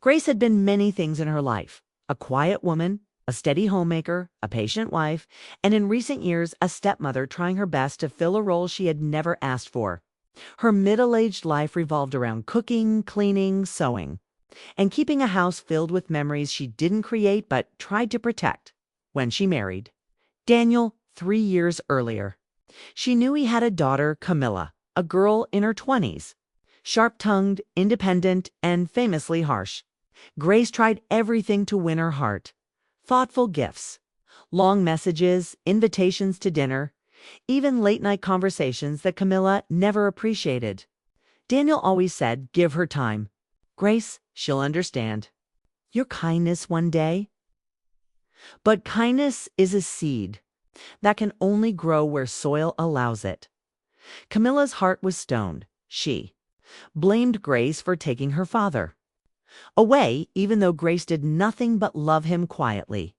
Grace had been many things in her life: a quiet woman, a steady homemaker, a patient wife, and in recent years, a stepmother trying her best to fill a role she had never asked for. Her middle-aged life revolved around cooking, cleaning, sewing, and keeping a house filled with memories she didn't create but tried to protect. When she married Daniel 3 years earlier, she knew he had a daughter, Camilla, a girl in her 20s. Sharp-tongued, independent, and famously harsh, Grace tried everything to win her heart. Thoughtful gifts, long messages, invitations to dinner, even late-night conversations that Camilla never appreciated. Daniel always said, "Give her time. Grace, she'll understand. Your kindness one day." But kindness is a seed that can only grow where soil allows it. Camilla's heart was stoned. She blamed Grace for taking her father away, even though Grace did nothing but love him quietly.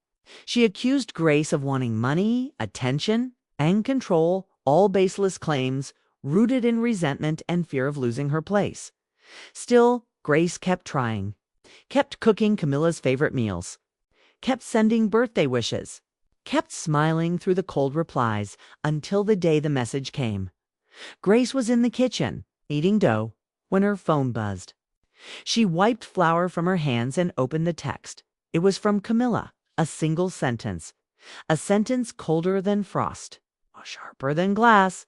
She accused Grace of wanting money, attention, and control, all baseless claims rooted in resentment and fear of losing her place. Still, Grace kept trying, kept cooking Camilla's favorite meals, kept sending birthday wishes, kept smiling through the cold replies until the day the message came. Grace was in the kitchen, eating dough, when her phone buzzed. She wiped flour from her hands and opened the text. It was from Camilla, a single sentence. A sentence colder than frost, sharper than glass.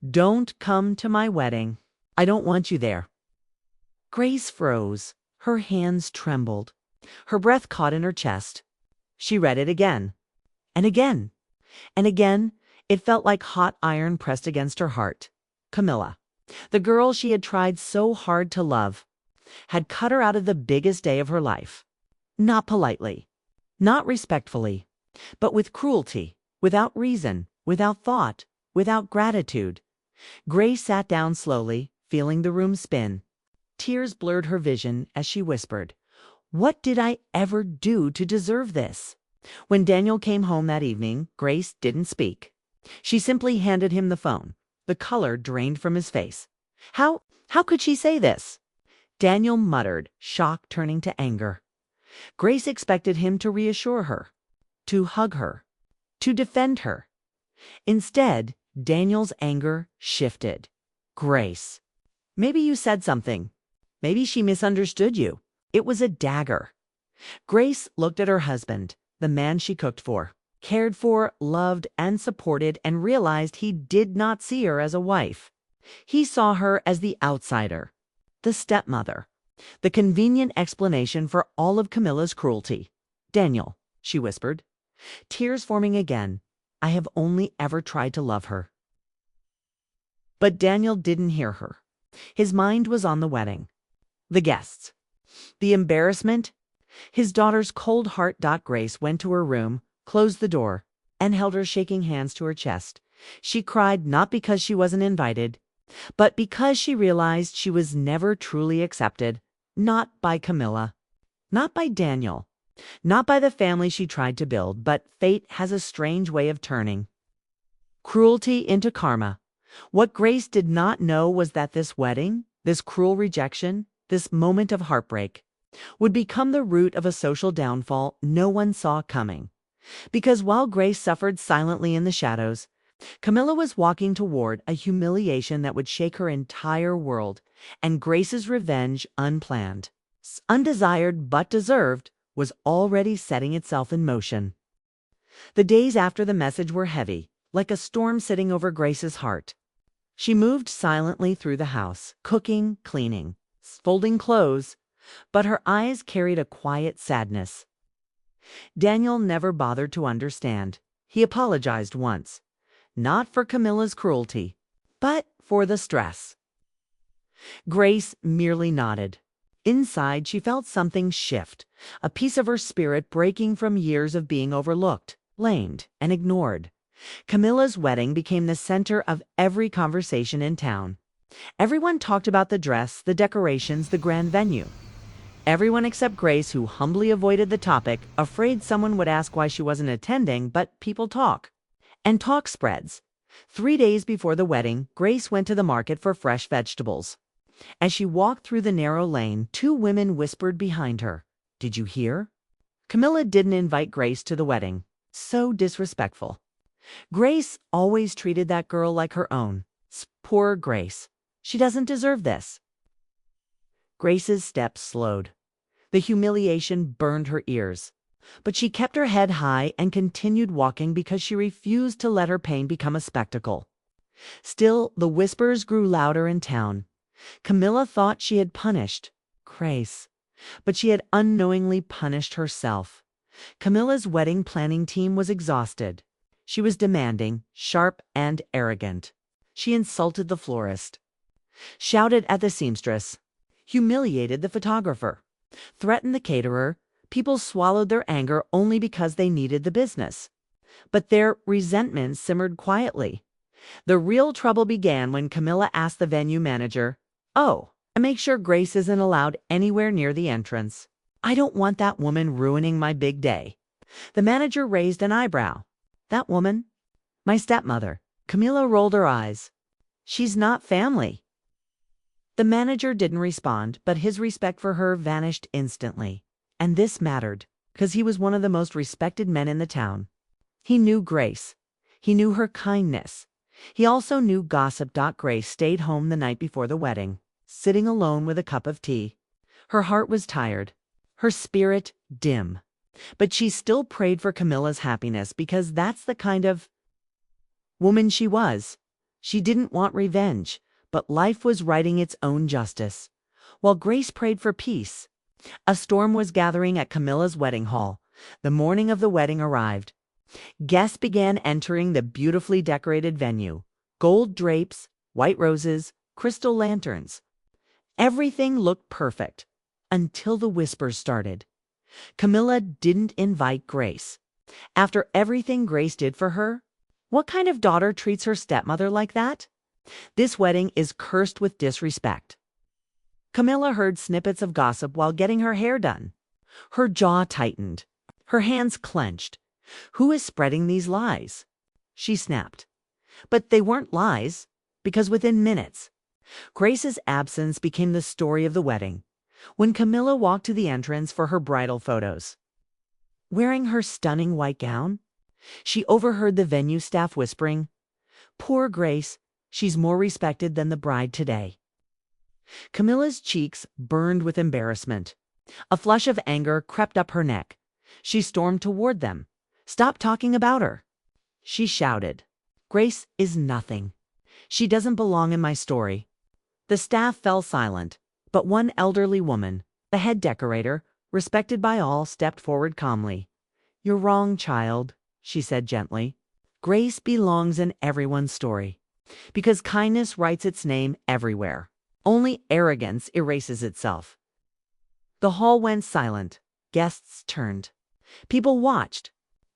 "Don't come to my wedding. I don't want you there." Grace froze. Her hands trembled. Her breath caught in her chest. She read it again, and again, and again. It felt like hot iron pressed against her heart. Camilla, the girl she had tried so hard to love, had cut her out of the biggest day of her life. Not politely, not respectfully, but with cruelty, without reason, without thought, without gratitude. Grace sat down slowly, feeling the room spin. Tears blurred her vision as she whispered, "What did I ever do to deserve this?" When Daniel came home that evening, Grace didn't speak. She simply handed him the phone. The color drained from his face. How could she say this? Daniel muttered, shock turning to anger. Grace expected him to reassure her, to hug her, to defend her. Instead, Daniel's anger shifted. "Grace, maybe you said something. Maybe she misunderstood you." It was a dagger. Grace looked at her husband, the man she cooked for, cared for, loved, and supported, and realized he did not see her as a wife. He saw her as the outsider, the stepmother, the convenient explanation for all of Camilla's cruelty. "Daniel," she whispered, tears forming again, "I have only ever tried to love her." But Daniel didn't hear her. His mind was on the wedding, the guests, the embarrassment. His daughter's cold heart. Grace went to her room, closed the door, and held her shaking hands to her chest. She cried not because she wasn't invited, but because she realized she was never truly accepted. Not by Camilla, not by Daniel, not by the family she tried to build, but fate has a strange way of turning cruelty into karma. What Grace did not know was that this wedding, this cruel rejection, this moment of heartbreak, would become the root of a social downfall no one saw coming. Because while Grace suffered silently in the shadows, Camilla was walking toward a humiliation that would shake her entire world, and Grace's revenge, unplanned, undesired but deserved, was already setting itself in motion. The days after the message were heavy, like a storm sitting over Grace's heart. She moved silently through the house, cooking, cleaning, folding clothes, but her eyes carried a quiet sadness. Daniel never bothered to understand. He apologized once, not for Camilla's cruelty, but for the stress. Grace merely nodded. Inside, she felt something shift, a piece of her spirit breaking from years of being overlooked, blamed, and ignored. Camilla's wedding became the center of every conversation in town. Everyone talked about the dress, the decorations, the grand venue. Everyone except Grace, who humbly avoided the topic, afraid someone would ask why she wasn't attending, but people talk. And talk spreads. 3 days before the wedding, Grace went to the market for fresh vegetables. As she walked through the narrow lane, two women whispered behind her. "Did you hear? Camilla didn't invite Grace to the wedding. So disrespectful. Grace always treated that girl like her own. Poor Grace. She doesn't deserve this." Grace's steps slowed. The humiliation burned her ears. But she kept her head high and continued walking because she refused to let her pain become a spectacle. Still, the whispers grew louder in town. Camilla thought she had punished Grace, but she had unknowingly punished herself. Camilla's wedding planning team was exhausted. She was demanding, sharp, and arrogant. She insulted the florist, shouted at the seamstress, humiliated the photographer, threatened the caterer. People swallowed their anger only because they needed the business. But their resentment simmered quietly. The real trouble began when Camilla asked the venue manager, "Oh, and make sure Grace isn't allowed anywhere near the entrance. I don't want that woman ruining my big day." The manager raised an eyebrow. "That woman? My stepmother." Camilla rolled her eyes. "She's not family." The manager didn't respond, but his respect for her vanished instantly. And this mattered, because he was one of the most respected men in the town. He knew Grace. He knew her kindness. He also knew gossip. Grace stayed home the night before the wedding, sitting alone with a cup of tea. Her heart was tired, her spirit dim. But she still prayed for Camilla's happiness because that's the kind of woman she was. She didn't want revenge, but life was writing its own justice. While Grace prayed for peace, a storm was gathering at Camilla's wedding hall. The morning of the wedding arrived. Guests began entering the beautifully decorated venue. Gold drapes, white roses, crystal lanterns. Everything looked perfect until the whispers started. Camilla didn't invite Grace. After everything Grace did for her, what kind of daughter treats her stepmother like that? This wedding is cursed with disrespect. Camilla heard snippets of gossip while getting her hair done. Her jaw tightened. Her hands clenched. Who is spreading these lies? She snapped. But they weren't lies, because within minutes, Grace's absence became the story of the wedding. When Camilla walked to the entrance for her bridal photos, wearing her stunning white gown, she overheard the venue staff whispering, "Poor Grace, she's more respected than the bride today." Camilla's cheeks burned with embarrassment. A flush of anger crept up her neck. She stormed toward them. "Stop talking about her," she shouted. "Grace is nothing. She doesn't belong in my story." The staff fell silent, but one elderly woman, the head decorator, respected by all, stepped forward calmly. "You're wrong, child," she said gently. "Grace belongs in everyone's story, because kindness writes its name everywhere. Only arrogance erases itself." The hall went silent. Guests turned. People watched.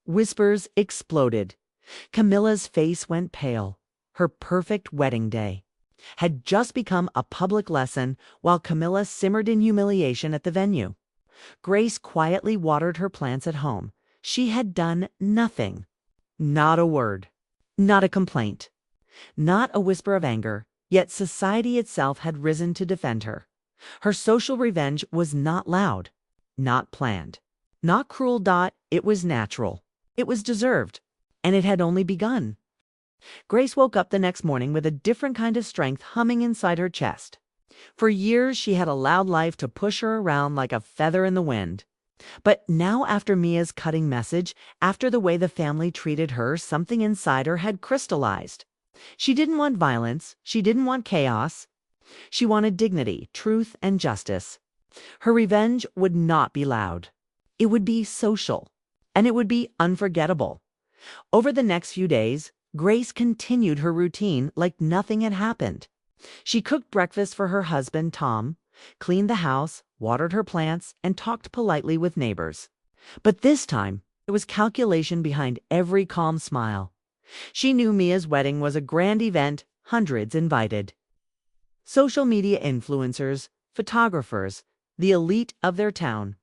Whispers exploded. Camilla's face went pale. Her perfect wedding day had just become a public lesson while Camilla simmered in humiliation at the venue. Grace quietly watered her plants at home. She had done nothing. Not a word. Not a complaint. Not a whisper of anger. Yet society itself had risen to defend her. Her social revenge was not loud, not planned, not cruel. It was natural. It was deserved. And it had only begun. Grace woke up the next morning with a different kind of strength humming inside her chest. For years, she had allowed life to push her around like a feather in the wind. But now, after Mia's cutting message, after the way the family treated her, something inside her had crystallized. She didn't want violence. She didn't want chaos. She wanted dignity, truth, and justice. Her revenge would not be loud. It would be social. And it would be unforgettable. Over the next few days, Grace continued her routine like nothing had happened. She cooked breakfast for her husband, Tom, cleaned the house, watered her plants, and talked politely with neighbors. But this time, there was calculation behind every calm smile. She knew Mia's wedding was a grand event, hundreds invited. Social media influencers, photographers, the elite of their town.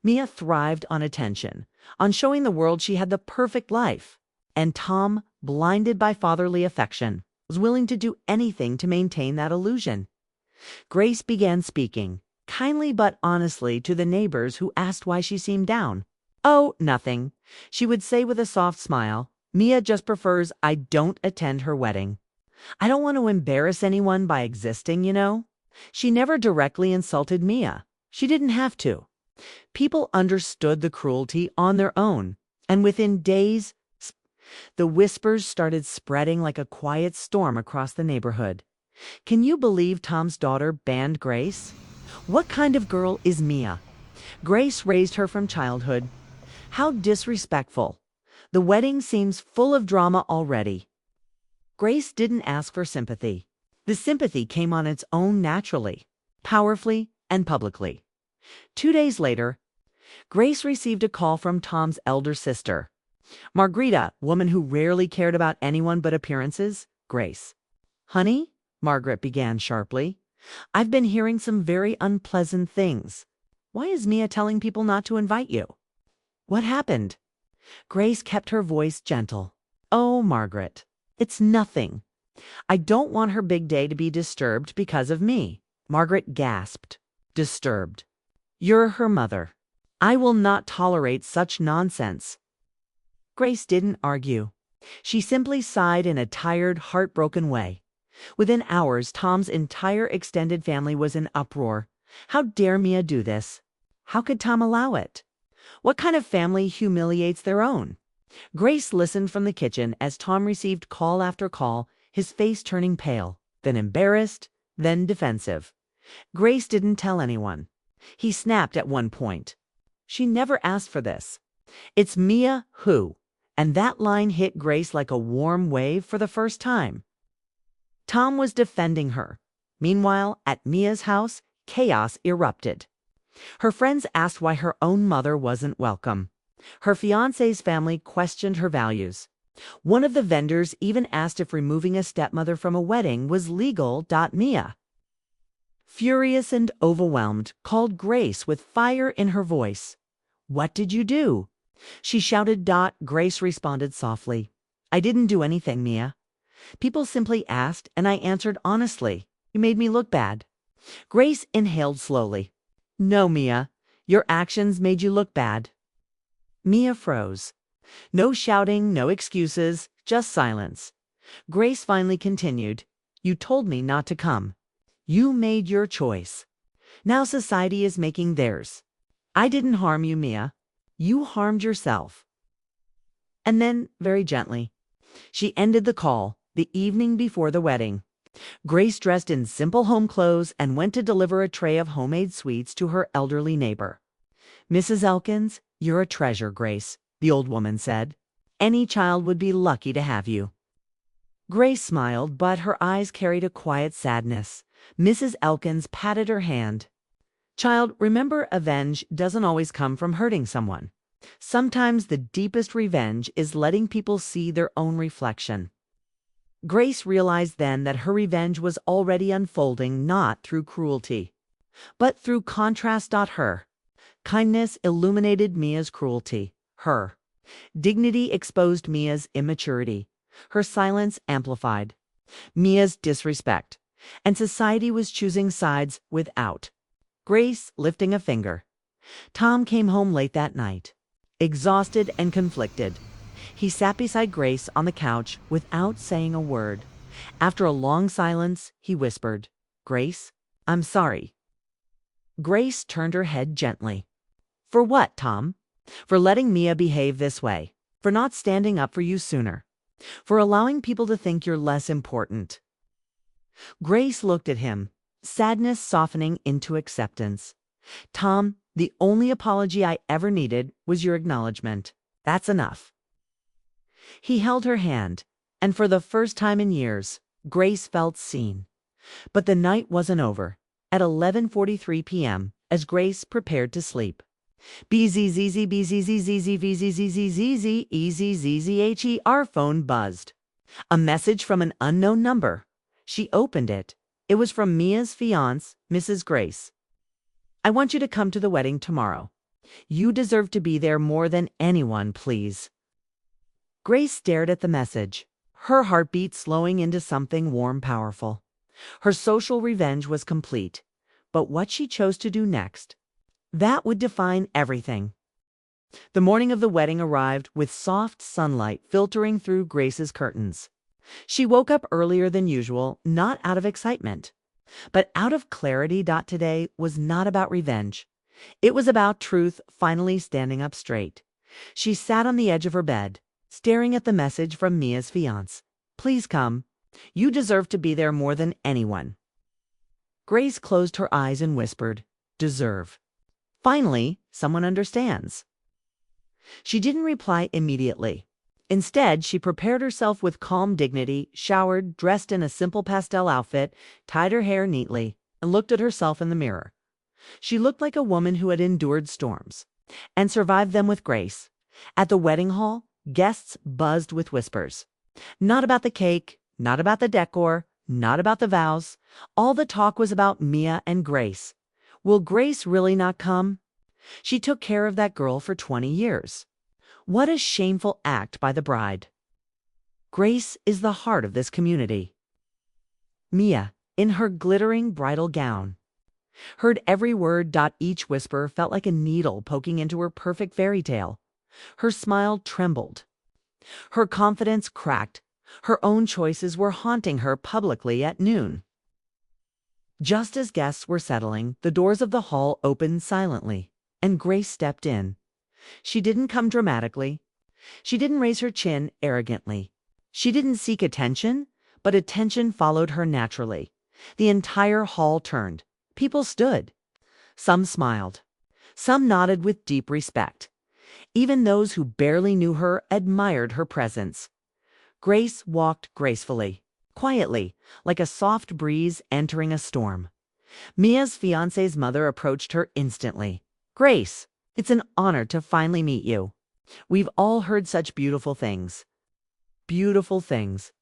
Mia thrived on attention, on showing the world she had the perfect life. And Tom, blinded by fatherly affection, was willing to do anything to maintain that illusion. Grace began speaking, kindly but honestly, to the neighbors who asked why she seemed down. "Oh, nothing," she would say with a soft smile. "Mia just prefers I don't attend her wedding. I don't want to embarrass anyone by existing, you know." She never directly insulted Mia. She didn't have to. People understood the cruelty on their own, and within days, the whispers started spreading like a quiet storm across the neighborhood. Can you believe Tom's daughter banned Grace? What kind of girl is Mia? Grace raised her from childhood. How disrespectful. The wedding seems full of drama already. Grace didn't ask for sympathy. The sympathy came on its own naturally, powerfully, and publicly. 2 days later, Grace received a call from Tom's elder sister. Margarita, woman who rarely cared about anyone but appearances, Grace. "Honey," Margaret began sharply, "I've been hearing some very unpleasant things. Why is Mia telling people not to invite you? What happened?" Grace kept her voice gentle. "Oh, Margaret, it's nothing. I don't want her big day to be disturbed because of me." Margaret gasped. "Disturbed? You're her mother. I will not tolerate such nonsense." Grace didn't argue. She simply sighed in a tired, heartbroken way. Within hours, Tom's entire extended family was in uproar. How dare Mia do this? How could Tom allow it? What kind of family humiliates their own? Grace listened from the kitchen as Tom received call after call, his face turning pale, then embarrassed, then defensive. Grace didn't tell anyone. He snapped at one point. "She never asked for this. It's Mia who," and that line hit Grace like a warm wave for the first time. Tom was defending her. Meanwhile, at Mia's house, chaos erupted. Her friends asked why her own mother wasn't welcome. Her fiancé's family questioned her values. One of the vendors even asked if removing a stepmother from a wedding was legal. Mia, furious and overwhelmed, called Grace with fire in her voice. "What did you do?" she shouted. Grace responded softly. "I didn't do anything, Mia. People simply asked, and I answered honestly. You made me look bad." Grace inhaled slowly. "No, Mia, your actions made you look bad." Mia froze. No shouting, no excuses, just silence. Grace finally continued. "You told me not to come. You made your choice. Now society is making theirs. I didn't harm you, Mia. You harmed yourself." And then, very gently, she ended the call. The evening before the wedding, Grace dressed in simple home clothes and went to deliver a tray of homemade sweets to her elderly neighbor. "Mrs. Elkins, you're a treasure, Grace," the old woman said. "Any child would be lucky to have you." Grace smiled, but her eyes carried a quiet sadness. Mrs. Elkins patted her hand. "Child, remember, revenge doesn't always come from hurting someone. Sometimes the deepest revenge is letting people see their own reflection." Grace realized then that her revenge was already unfolding, not through cruelty, but through contrast. Her kindness illuminated Mia's cruelty. Her dignity exposed Mia's immaturity. Her silence amplified Mia's disrespect. And society was choosing sides without Grace lifting a finger. Tom came home late that night, exhausted and conflicted. He sat beside Grace on the couch without saying a word. After a long silence, he whispered, "Grace, I'm sorry." Grace turned her head gently. "For what, Tom?" "For letting Mia behave this way. For not standing up for you sooner. For allowing people to think you're less important." Grace looked at him, sadness softening into acceptance. "Tom, the only apology I ever needed was your acknowledgement. That's enough." He held her hand, and for the first time in years, Grace felt seen. But the night wasn't over. At 11:43 p.m., as Grace prepared to sleep, our phone buzzed. A message from an unknown number. She opened it. It was from Mia's fiancée, Mrs. Grace. "I want you to come to the wedding tomorrow. You deserve to be there more than anyone, please." Grace stared at the message, her heartbeat slowing into something warm, powerful. Her social revenge was complete, but what she chose to do next, that would define everything. The morning of the wedding arrived with soft sunlight filtering through Grace's curtains. She woke up earlier than usual, not out of excitement, but out of clarity. Today was not about revenge. It was about truth finally standing up straight. She sat on the edge of her bed, staring at the message from Mia's fiancé. Please come. You deserve to be there more than anyone. Grace closed her eyes and whispered, deserve. Finally, someone understands. She didn't reply immediately. Instead, she prepared herself with calm dignity, showered, dressed in a simple pastel outfit, tied her hair neatly, and looked at herself in the mirror. She looked like a woman who had endured storms and survived them with grace. At the wedding hall, guests buzzed with whispers. Not about the cake, not about the decor, not about the vows. All the talk was about Mia and Grace. Will Grace really not come? She took care of that girl for 20 years. What a shameful act by the bride. Grace is the heart of this community. Mia, in her glittering bridal gown, heard every word. Each whisper felt like a needle poking into her perfect fairy tale. Her smile trembled. Her confidence cracked. Her own choices were haunting her publicly at noon. Just as guests were settling, the doors of the hall opened silently, and Grace stepped in. She didn't come dramatically. She didn't raise her chin arrogantly. She didn't seek attention, but attention followed her naturally. The entire hall turned. People stood. Some smiled. Some nodded with deep respect. Even those who barely knew her admired her presence. Grace walked gracefully, quietly, like a soft breeze entering a storm. Mia's fiancé's mother approached her instantly. Grace, it's an honor to finally meet you. We've all heard such beautiful things. Beautiful things.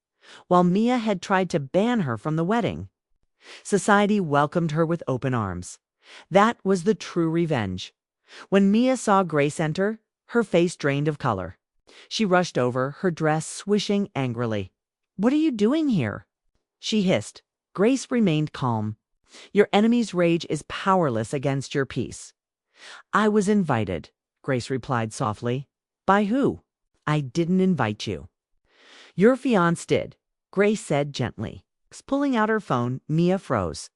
While Mia had tried to ban her from the wedding, society welcomed her with open arms. That was the true revenge. When Mia saw Grace enter, her face drained of color. She rushed over, her dress swishing angrily. What are you doing here? She hissed. Grace remained calm. Your enemy's rage is powerless against your peace. I was invited, Grace replied softly. By who? I didn't invite you. Your fiancé did, Grace said gently. Pulling out her phone, Mia froze.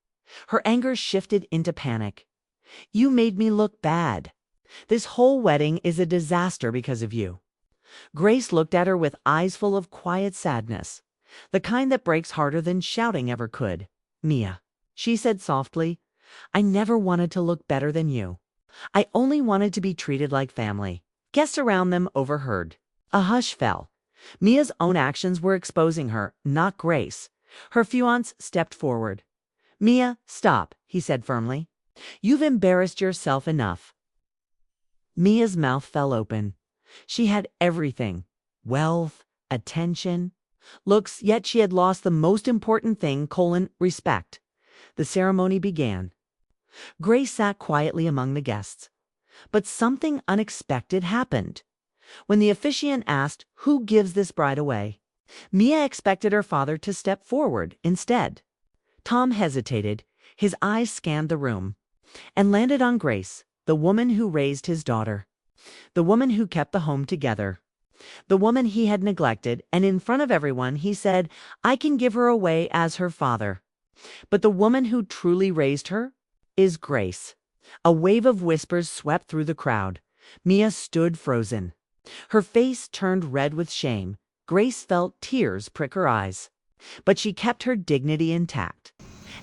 Her anger shifted into panic. You made me look bad. This whole wedding is a disaster because of you. Grace looked at her with eyes full of quiet sadness, the kind that breaks harder than shouting ever could. Mia, she said softly, I never wanted to look better than you. I only wanted to be treated like family. Guests around them overheard. A hush fell. Mia's own actions were exposing her, not Grace. Her fiancé stepped forward. Mia, stop, he said firmly. You've embarrassed yourself enough. Mia's mouth fell open. She had everything, wealth, attention, looks, yet she had lost the most important thing, respect. The ceremony began. Grace sat quietly among the guests. But something unexpected happened. When the officiant asked, who gives this bride away? Mia expected her father to step forward instead. Tom hesitated. His eyes scanned the room and landed on Grace, the woman who raised his daughter. The woman who kept the home together. The woman he had neglected, and in front of everyone he said, I can give her away as her father. But the woman who truly raised her is Grace. A wave of whispers swept through the crowd. Mia stood frozen. Her face turned red with shame. Grace felt tears prick her eyes. But she kept her dignity intact.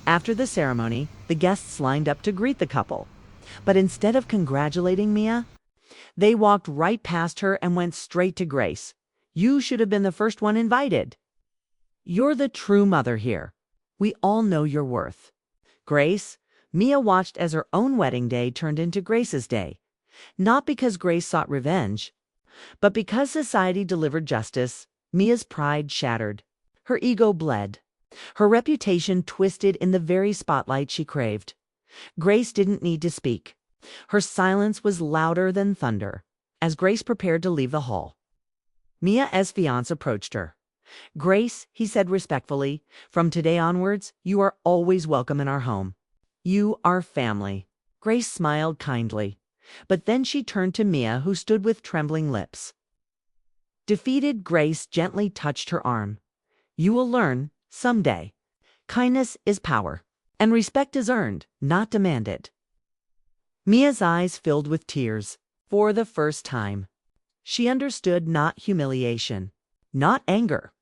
After the ceremony, the guests lined up to greet the couple. But instead of congratulating Mia, they walked right past her and went straight to Grace. You should have been the first one invited. You're the true mother here. We all know your worth. Grace, Mia watched as her own wedding day turned into Grace's day. Not because Grace sought revenge, but because society delivered justice. Mia's pride shattered. Her ego bled. Her reputation twisted in the very spotlight she craved. Grace didn't need to speak. Her silence was louder than thunder. As Grace prepared to leave the hall, Mia's fiancé approached her. "Grace," he said respectfully, "from today onwards, you are always welcome in our home. You are family." Grace smiled kindly, but then she turned to Mia, who stood with trembling lips. Defeated, Grace gently touched her arm. "You will learn, someday. Kindness is power, and respect is earned, not demanded." Mia's eyes filled with tears. For the first time, she understood not humiliation, not anger,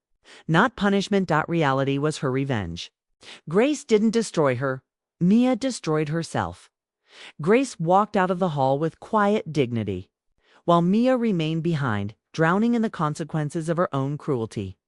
not punishment. Reality was her revenge. Grace didn't destroy her. Mia destroyed herself. Grace walked out of the hall with quiet dignity, while Mia remained behind, drowning in the consequences of her own cruelty.